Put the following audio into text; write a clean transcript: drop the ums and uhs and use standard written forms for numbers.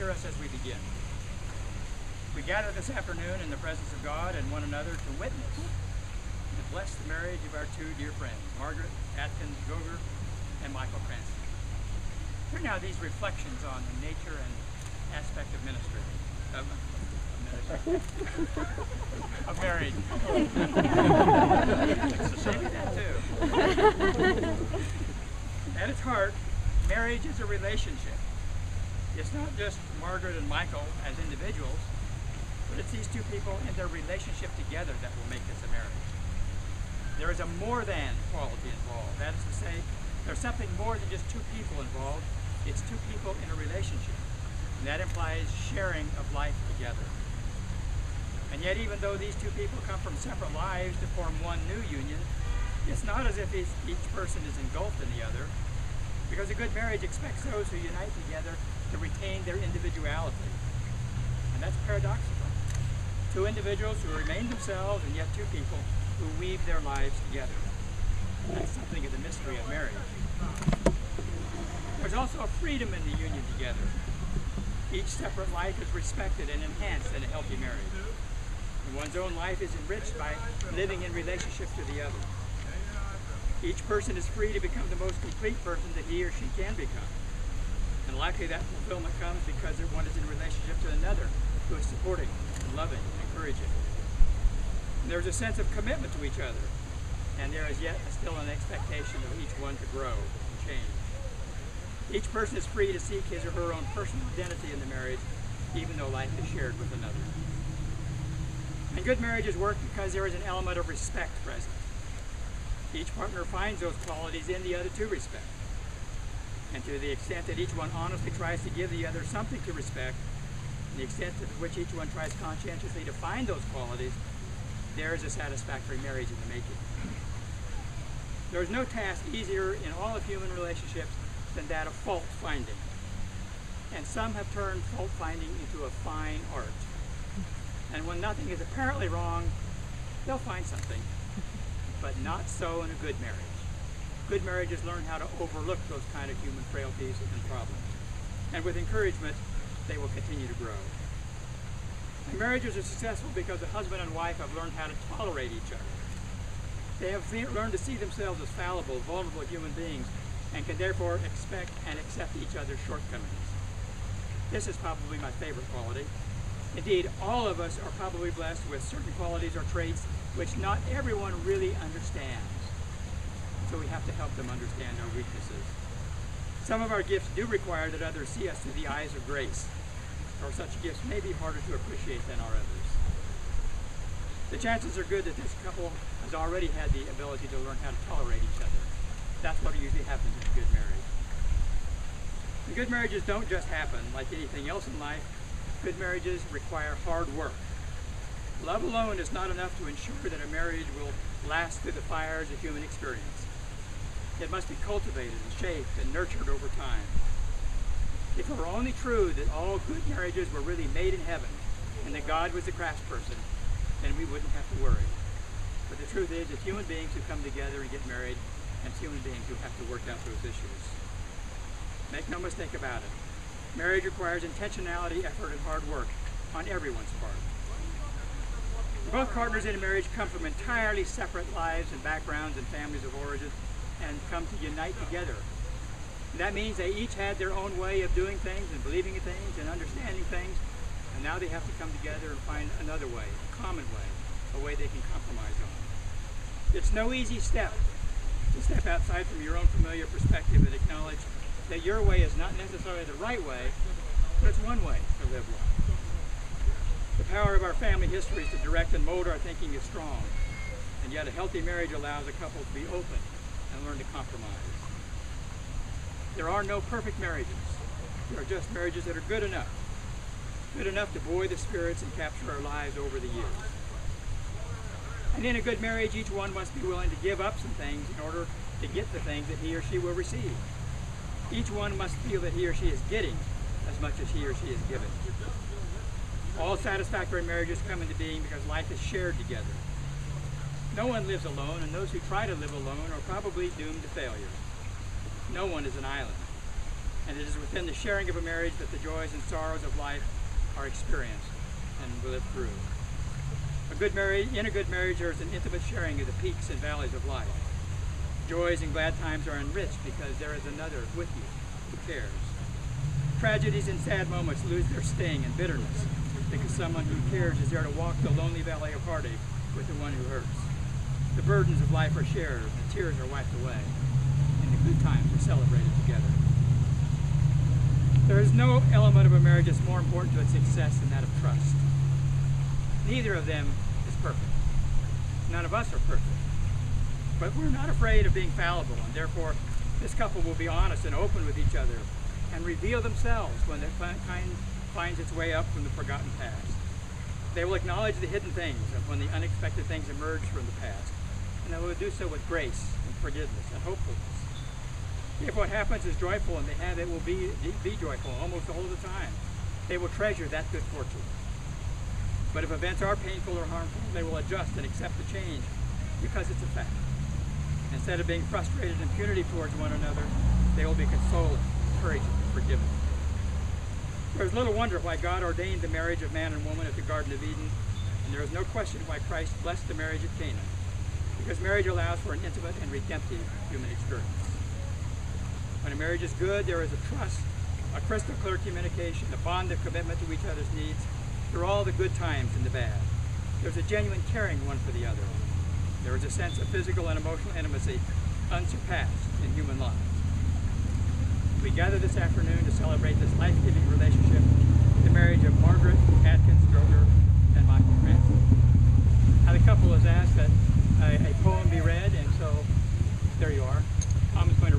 hear us as we begin. We gather this afternoon in the presence of God and one another to witness and to bless the marriage of our two dear friends, Margaret Atkins Goger and Michael Cranston. Hear now these reflections on the nature and aspect of ministry. Of marriage. It's a shame of that too. At its heart, marriage is a relationship. It's not just Margaret and Michael as individuals, but it's these two people and their relationship together that will make this a marriage. There is a more than quality involved. That is to say, there's something more than just two people involved. It's two people in a relationship. And that implies sharing of life together. And yet, even though these two people come from separate lives to form one new union, it's not as if each person is engulfed in the other, because a good marriage expects those who unite together to retain their individuality. And that's paradoxical. Two individuals who remain themselves, and yet two people who weave their lives together. That's something of the mystery of marriage. There's also a freedom in the union together. Each separate life is respected and enhanced in a healthy marriage. And one's own life is enriched by living in relationship to the other. Each person is free to become the most complete person that he or she can become. And likely that fulfillment comes because one is in relationship to another who is supporting, and loving, and encouraging. And there's a sense of commitment to each other. And there is yet still an expectation of each one to grow and change. Each person is free to seek his or her own personal identity in the marriage, even though life is shared with another. And good marriages work because there is an element of respect present. Each partner finds those qualities in the other to respect. And to the extent that each one honestly tries to give the other something to respect, and the extent to which each one tries conscientiously to find those qualities, there is a satisfactory marriage in the making. There is no task easier in all of human relationships than that of fault finding. And some have turned fault finding into a fine art. And when nothing is apparently wrong, they'll find something. But not so in a good marriage. Good marriages learn how to overlook those kind of human frailties and problems. And with encouragement, they will continue to grow. And marriages are successful because the husband and wife have learned how to tolerate each other. They have learned to see themselves as fallible, vulnerable human beings, and can therefore expect and accept each other's shortcomings. This is probably my favorite quality. Indeed, all of us are probably blessed with certain qualities or traits which not everyone really understands. So we have to help them understand our weaknesses. Some of our gifts do require that others see us through the eyes of grace, or such gifts may be harder to appreciate than our others. The chances are good that this couple has already had the ability to learn how to tolerate each other. That's what usually happens in a good marriage. And good marriages don't just happen like anything else in life. Good marriages require hard work. Love alone is not enough to ensure that a marriage will last through the fires of human experience. It must be cultivated and shaped and nurtured over time. If it were only true that all good marriages were really made in heaven and that God was the craftsperson, then we wouldn't have to worry. But the truth is, it's human beings who come together and get married, and it's human beings who have to work out those issues. Make no mistake about it. Marriage requires intentionality, effort, and hard work on everyone's part. Both partners in a marriage come from entirely separate lives and backgrounds and families of origin and come to unite together. And that means they each had their own way of doing things and believing in things and understanding things, and now they have to come together and find another way, a common way, a way they can compromise on. It's no easy step to step outside from your own familiar perspective and acknowledge that your way is not necessarily the right way, but it's one way to live life. The power of our family histories to direct and mold our thinking is strong, and yet a healthy marriage allows a couple to be open and learn to compromise. There are no perfect marriages. There are just marriages that are good enough to buoy the spirits and capture our lives over the years. And in a good marriage, each one must be willing to give up some things in order to get the things that he or she will receive. Each one must feel that he or she is getting as much as he or she is giving. All satisfactory marriages come into being because life is shared together. No one lives alone, and those who try to live alone are probably doomed to failure. No one is an island. And it is within the sharing of a marriage that the joys and sorrows of life are experienced and lived through. In a good marriage, there is an intimate sharing of the peaks and valleys of life. Joys and glad times are enriched because there is another with you who cares. Tragedies and sad moments lose their sting and bitterness because someone who cares is there to walk the lonely valley of heartache with the one who hurts. The burdens of life are shared, the tears are wiped away, and the good times are celebrated together. There is no element of a marriage that's more important to its success than that of trust. Neither of them is perfect. None of us are perfect. But we're not afraid of being fallible, and therefore this couple will be honest and open with each other and reveal themselves when the kind finds its way up from the forgotten past. They will acknowledge the hidden things and when the unexpected things emerge from the past, and they will do so with grace and forgiveness and hopefulness. If what happens is joyful and they have, it will be joyful almost all the time. They will treasure that good fortune. But if events are painful or harmful, they will adjust and accept the change because it's a fact. Instead of being frustrated and punitive towards one another, they will be consoling, encouraging, and forgiving. There's little wonder why God ordained the marriage of man and woman at the Garden of Eden, and there is no question why Christ blessed the marriage at Cana, because marriage allows for an intimate and redemptive human experience. When a marriage is good, there is a trust, a crystal clear communication, a bond of commitment to each other's needs through all the good times and the bad. There's a genuine caring one for the other. There is a sense of physical and emotional intimacy unsurpassed in human lives. We gather this afternoon to celebrate this life-giving relationship, the marriage of Margaret Atkins Droger and Michael Cranston. Now the couple has asked that a poem be read, and so there you are. Tom is going